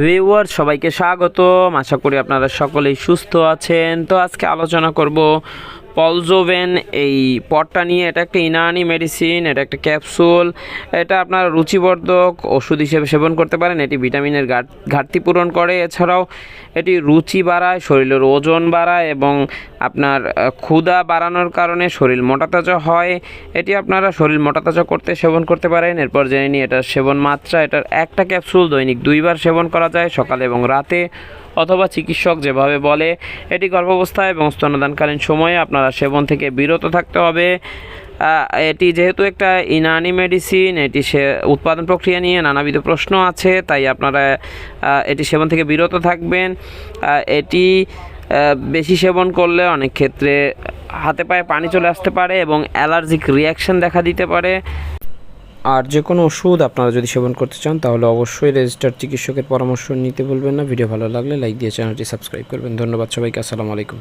Viewers সবাইকে স্বাগতম। আশা করি আপনারা সকলেই সুস্থ আছেন। তো আজকে আলোচনা করব পলজোভেন এই পটটা নিয়ে। এটা একটা ইনানি মেডিসিন, এটা একটা ক্যাপসুল। এটা আপনার রুচিবর্ধক ওষুধ হিসেবে সেবন করতে পারেন। এটি ভিটামিনের ঘাটতি পূরণ করে। এছাড়াও এটি রুচি বাড়ায়, শরীরের ওজন বাড়ায় এবং আপনার ক্ষুধা বাড়ানোর কারণে শরীর মোটাতাজা হয়। এটি আপনারা শরীর মোটাতাজা করতে সেবন করতে পারেন। এরপর জেনে নিই এটার সেবন মাত্রা। এটার একটা ক্যাপসুল দৈনিক 2 বার সেবন করা যায়, সকালে এবং রাতে, অথবা চিকিৎসক যেভাবে বলে। এটি গর্ভাবস্থায় এবং স্তন্যদানকালীন সময়ে আপনারা সেবন থেকে বিরত থাকতে হবে। এটি যেহেতু একটা ইনানি মেডিসিন, এটি উৎপাদন প্রক্রিয়া নিয়ে নানাবিধ প্রশ্ন আছে, তাই আপনারা এটি সেবন থেকে বিরত থাকবেন। এটি বেশি সেবন করলে অনেক ক্ষেত্রে হাতে পায়ে পানি চলে আসতে পারে এবং অ্যালার্জিক রিয়াকশান দেখা দিতে পারে। আর যে কোনো ওষুধ আপনারা যদি সেবন করতে চান তাহলে অবশ্যই রেজিস্টার্ড চিকিৎসকের পরামর্শ নিতে ভুলবেন না। ভিডিও ভালো লাগলে লাইক দিয়ে চ্যানেলটি সাবস্ক্রাইব করবেন। ধন্যবাদ সবাইকে। আসসালামু আলাইকুম।